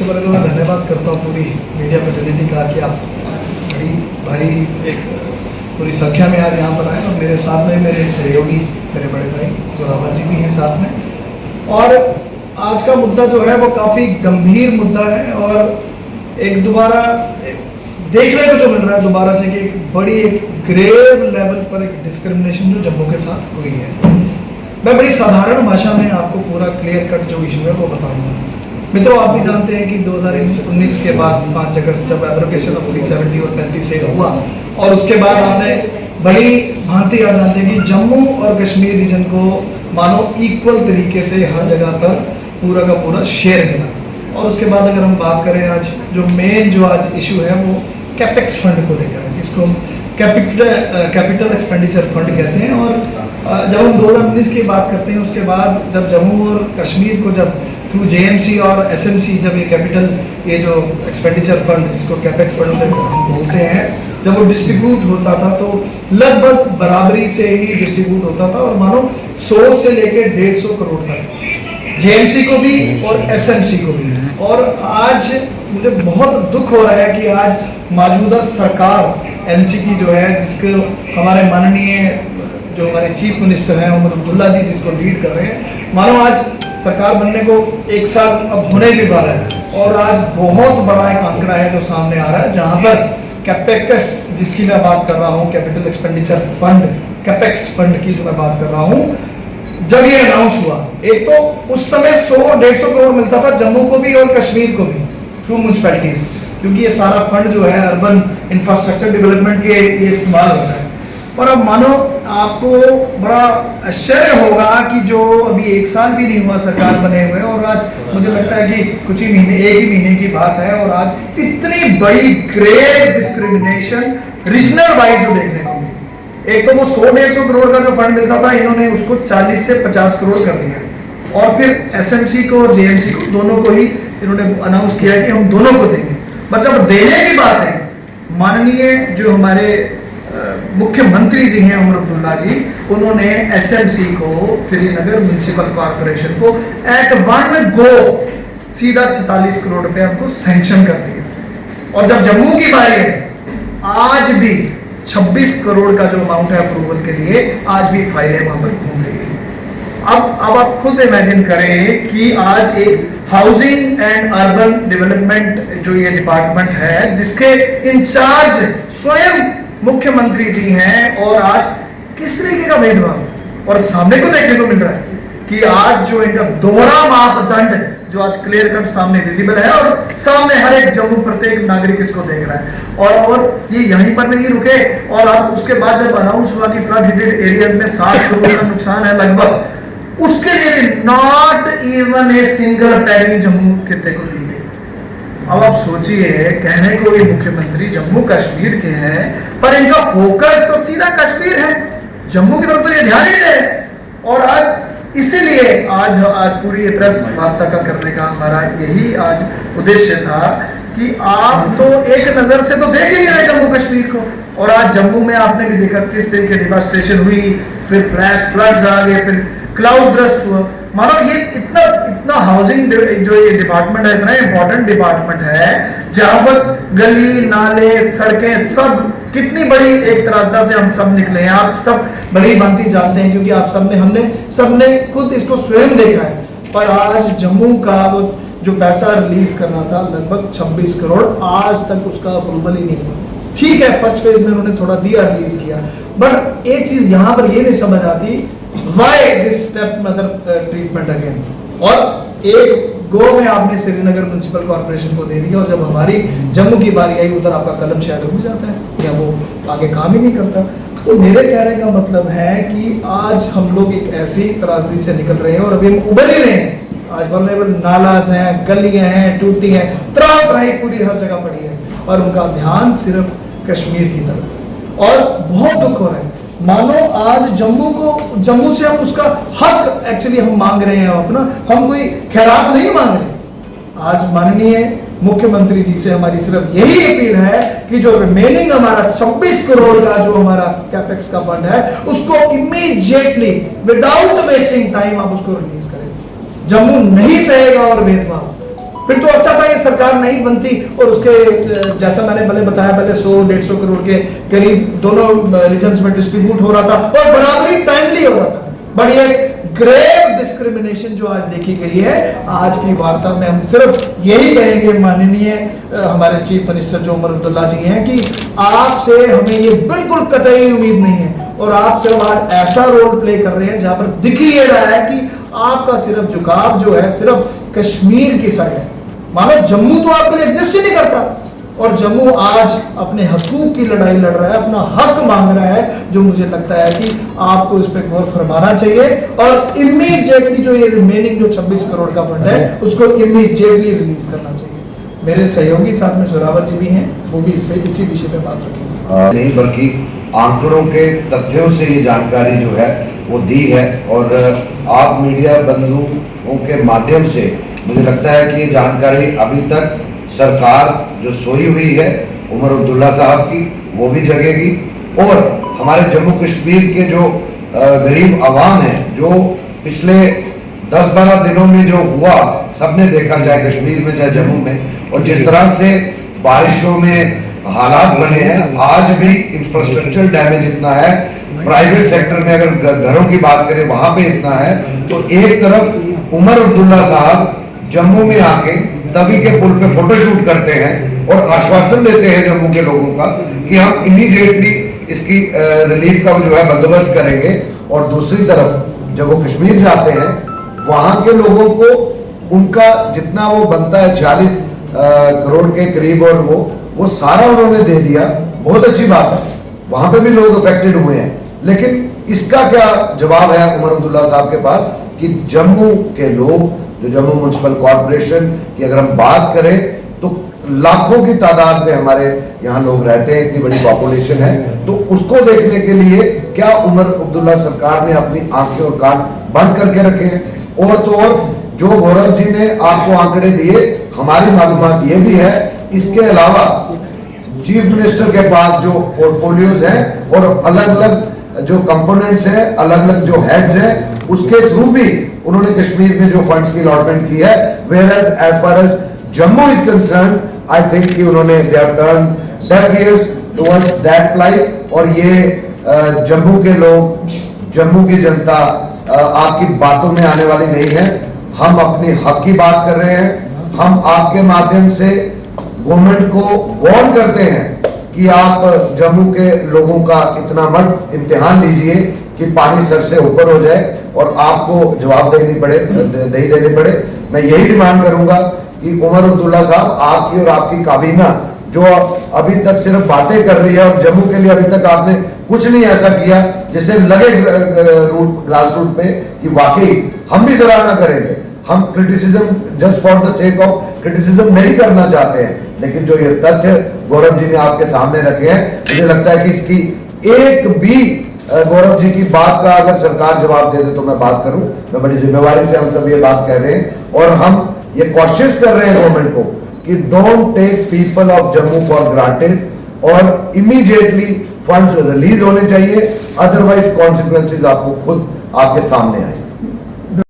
सबसे पहले तो मैं धन्यवाद करता हूँ पूरी मीडिया प्रतिनिधि का कि आप बड़ी भारी एक पूरी संख्या में आज यहाँ पर आए और मेरे साथ में मेरे सहयोगी मेरे बड़े भाई जोरावर जी भी हैं साथ में। और आज का मुद्दा जो है वो काफ़ी गंभीर मुद्दा है और एक दोबारा देखने को जो मिल रहा है दोबारा से कि एक बड़ी एक ग्रेव लेवल पर एक डिस्क्रिमिनेशन जो जम्मू के साथ हुई है। मैं बड़ी साधारण भाषा में आपको पूरा क्लियर कट जो इशू है वो बताऊंगा। मित्रों, आप भी जानते हैं कि 2019 के बाद 5 अगस्त जब एब्रोगेशन ऑफ 370 और 35 से हुआ और उसके बाद आपने बड़ी भांति आप जानते हैं कि जम्मू और कश्मीर रीजन को मानो इक्वल तरीके से हर जगह पर पूरा का पूरा शेयर मिला। और उसके बाद अगर हम बात करें आज जो मेन जो आज इशू है वो कैपेक्स फंड को लेकर है, जिसको हम कैपिटल एक्सपेंडिचर फंड कहते हैं। और जब हम 2019 की बात करते हैं उसके बाद जब जम्मू और कश्मीर को जब थ्रू जेएमसी और एसएमसी जब ये कैपिटल ये जो एक्सपेंडिचर फंड जिसको कैपेक्स फंड हम बोलते हैं जब वो डिस्ट्रीब्यूट होता था तो लगभग बराबरी से ही डिस्ट्रीब्यूट होता था और मानो 100 से लेकर 150 करोड़ तक जेएमसी को भी और एसएमसी को भी। और आज मुझे बहुत दुख हो रहा है कि आज मौजूदा सरकार एनसीपी जो है जिसको हमारे माननीय जो हमारे चीफ मिनिस्टर हैं उमर अब्दुल्ला जी जिसको लीड कर रहे हैं, मानो आज सरकार बनने को 1 साल अब होने भी वाला है और आज बहुत बड़ा एक आंकड़ा है जो सामने आ रहा है जहां पर कैपेक्स जिसकी मैं बात कर रहा हूं capital expenditure fund capex fund की जो मैं बात कर रहा हूं, जब ये अनाउंस हुआ एक तो उस समय 100-150 करोड़ मिलता था जम्मू को भी और कश्मीर को भी थ्रू म्यूनसिपैलिटीज, क्योंकि ये सारा फंड जो है अर्बन इंफ्रास्ट्रक्चर डेवलपमेंट के ये इस्तेमाल होता है। और अब मानो आपको बड़ा आश्चर्य होगा कि जो अभी 1 साल भी नहीं हुआ सरकार बने हुए और आज मुझे लगता है कि कुछ ही महीने 1 ही महीने की बात है और आज इतनी बड़ी ग्रेव डिस्क्रिमिनेशन रीजनल वाइज जो देखने को मिली। एक तो वो 100-150 करोड़ का जो फंड मिलता था इन्होंने उसको 40 से 50 करोड़ कर दिया और फिर एसएमसी को और जेएमसी को दोनों को ही इन्होंने अनाउंस किया कि हम दोनों को देंगे। पर जब देने की बात है माननीय जो हमारे मुख्यमंत्री जी हैं उमर अब्दुल्ला जी, उन्होंने एसएमसी को श्रीनगर म्युनिसिपल कॉर्पोरेशन को एट वन गो सीधा 46 करोड़ रुपए उनको सैंक्शन कर दिया। और जब जम्मू की बारी है आज भी 26 करोड़ का जो अमाउंट है अप्रूवल के लिए आज भी फाइलें वहां पर घूम रही है। अब आप खुद इमेजिन करें कि आज एक हाउसिंग एंड अर्बन डेवलपमेंट जो ये डिपार्टमेंट है जिसके इंचार्ज स्वयं मुख्यमंत्री जी हैं और आज किस तरीके का भेदभाव और सामने को देखने को मिल रहा है कि आज जो इनका दोहरा मापदंड जो आज क्लियर कट सामने विजिबल है और सामने हर एक जम्मू प्रत्येक नागरिक इसको देख रहा है। और ये यहीं पर नहीं रुके और अब उसके बाद जब अनाउंस हुआ कि फ्लड हिटेड एरियाज में 60 करोड़ का नुकसान है लगभग, उसके लिए भी नॉट इवन ए सिंगल पैनी जम्मू खित्ते को दी गई। अब आप सोचिए कहने को ये मुख्यमंत्री जम्मू कश्मीर के हैं पर इनका फोकस तो सीधा कश्मीर है, जम्मू की तरफ तो ये ध्यान ही है। और आज इसीलिए आज पूरी प्रेस वार्ता का करने का हमारा यही आज उद्देश्य था कि आप तो एक नजर से तो देख ही नहीं रहे जम्मू कश्मीर को और आज जम्मू में आपने भी देखा किस तरीके डिवास्टेशन हुई, फिर फ्लैश फ्लड्स आ गए, फिर क्लाउड ब्रस्ट हुआ। मानो ये इतना हाउसिंग जो ये डिपार्टमेंट है इतना इंपॉर्टेंट डिपार्टमेंट है जहां पर गली नाले सड़कें सब कितनी बड़ी एक तराजदा से हम सब निकले हैं। आप सब बड़ी भांति जानते हैं क्योंकि आप हमने सबने खुद इसको स्वयं देखा है। पर आज जम्मू का वो जो पैसा रिलीज करना था लगभग 26 करोड़ आज तक उसका अप्रूवल ही नहीं हुआ। ठीक है फर्स्ट फेज में उन्होंने थोड़ा दिया रिलीज किया, बट एक चीज यहां पर ये नहीं समझ आती व्हाई दिस स्टेप मतलब ट्रीटमेंट अगेन। और एक गो में आपने श्रीनगर म्युनिसिपल कॉर्पोरेशन को दे दिया और जब हमारी जम्मू की बारी आई उधर आपका कलम शायद रुक जाता है या वो आगे काम ही नहीं करता। तो मेरे कहने का मतलब है कि आज हम लोग एक ऐसी त्रासदी से निकल रहे हैं और अभी हम उभर ही रहे हैं। आज वल्नरेबल नालाज हैं, गलियां हैं, टूटी हैं, त्राही पूरी हर जगह पड़ी है और उनका ध्यान सिर्फ कश्मीर की तरफ। और बहुत दुख हो रहा है मानो आज जम्मू से हम उसका हक एक्चुअली हम मांग रहे हैं अपना, हम कोई खैरात नहीं मांग रहे। आज माननीय मुख्यमंत्री जी से हमारी सिर्फ यही अपील है कि जो रिमेनिंग हमारा 26 करोड़ का जो हमारा कैपेक्स का फंड है उसको इमीडिएटली विदाउट वेस्टिंग टाइम आप उसको रिलीज करें। जम्मू नहीं सहेगा और भेदभाव फिर तो अच्छा था ये सरकार नहीं बनती और उसके जैसा मैंने पहले बताया, पहले 100-150 करोड़ के करीब दोनों रीजन्स में डिस्ट्रीब्यूट हो रहा था और बराबरी टाइमली हो रहा था। बट ये ग्रेव डिस्क्रिमिनेशन जो आज देखी गई है, आज की वार्ता में हम सिर्फ यही कहेंगे माननीय हमारे चीफ मिनिस्टर जो उमर अब्दुल्ला जी हैं कि आपसे हमें ये बिल्कुल कतई उम्मीद नहीं है और आप सिर्फ आज ऐसा रोल प्ले कर रहे हैं जहां पर दिख ही ये रहा है कि आपका सिर्फ झुकाव जो है सिर्फ कश्मीर की साइड है। मानो जम्मू तो आपके लिए एग्जिस्ट ही नहीं करता और जम्मू आज अपने हकूक की लड़ाई लड़ रहा है, अपना हक मांग रहा है, जो मुझे लगता है कि आपको इस पर गौर फरमाना चाहिए और इमीडिएटली जो ये रिमेनिंग जो 26 करोड़ का फंड है उसको इमीडिएटली रिलीज करना चाहिए। मेरे सहयोगी साथ में जोरावर जी भी हैं, वो भी इसी विषय पे बात रखेंगे। नहीं बल्कि आंकड़ों के तथ्यों से ये जानकारी जो है वो दी है और आप मीडिया बंधुओं के माध्यम से मुझे लगता है कि ये जानकारी अभी तक सरकार जो सोई हुई है उमर अब्दुल्ला साहब की वो भी जगेगी और हमारे जम्मू कश्मीर के जो गरीब आवाम है जो पिछले 10-12 दिनों में जो हुआ सबने देखा, चाहे कश्मीर में चाहे जम्मू में, और जिस तरह से बारिशों में हालात बने हैं, आज भी इंफ्रास्ट्रक्चर डैमेज इतना है, प्राइवेट सेक्टर में अगर घरों की बात करें वहां पे इतना है, तो एक तरफ उमर अब्दुल्ला साहब जम्मू में आके तवी के पुल पे फोटोशूट करते हैं और आश्वासन देते हैं जम्मू के लोगों का कि हम इमीडिएटली इसकी रिलीफ का जो है बंदोबस्त करेंगे, और दूसरी तरफ जब वो कश्मीर जाते हैं वहां के लोगों को उनका जितना वो बनता है 40 करोड़ के करीब और वो सारा उन्होंने दे दिया। बहुत अच्छी बात है, वहां पे भी लोग अफेक्टेड हुए हैं, लेकिन इसका क्या जवाब है उमर अब्दुल्ला साहब के पास कि जम्मू के लोग, जो जम्मू म्युनिसिपल कॉर्पोरेशन की अगर हम बात करें तो लाखों की तादाद में हमारे यहाँ लोग रहते हैं, इतनी बड़ी पॉपुलेशन है, तो उसको देखने के लिए क्या उमर अब्दुल्ला सरकार ने अपनी आंखें और कान बंद करके रखे हैं। और तो और जो गौरव जी ने आपको आंकड़े दिए, हमारी मालूमात ये भी है, इसके अलावा चीफ मिनिस्टर के पास जो पोर्टफोलियोज हैं और अलग अलग जो कंपोनेंट्स हैं, अलग अलग जो हेड्स हैं, उसके थ्रू भी उन्होंने कश्मीर में जो फंड्स की अलॉटमेंट की है, whereas far as Jammu is concern I think कि उन्होंने they have turn deaf ears towards that plight. और ये जम्मू के लोग, जम्मू की जनता आपकी बातों में आने वाली नहीं है। हम अपने हक की बात कर रहे हैं, हम आपके माध्यम से गवर्नमेंट को वार्न करते हैं कि आप जम्मू के लोगों का इतना मत इम्तिहान लीजिए कि पानी सर से ऊपर हो जाए और आपको जवाब देनी पड़े। मैं यही डिमांड करूंगा कि उमर अब्दुल्ला साहब, आपकी और आपकी काबीना जो अभी तक सिर्फ बातें कर रही है और जम्मू के लिए अभी तक आपने कुछ नहीं ऐसा किया जिससे लगे ग्रास रूट पे कि वाकई हम भी सराहना करेंगे। हम criticism just for the sake of criticism नहीं करना चाहते हैं, लेकिन जो ये तथ्य गौरव जी ने आपके सामने रखे हैं, मुझे लगता है कि इसकी एक भी गौरव जी की बात का अगर सरकार जवाब दे दे तो मैं बात करूं। मैं बड़ी जिम्मेवारी से हम सब ये बात कह रहे हैं और हम ये कोशिश कर रहे हैं गवर्नमेंट को कि don't take people of Jammu for granted और इमीडिएटली फंड्स रिलीज होने चाहिए, अदरवाइज कॉन्सिक्वेंसेज आपको खुद आपके सामने आए।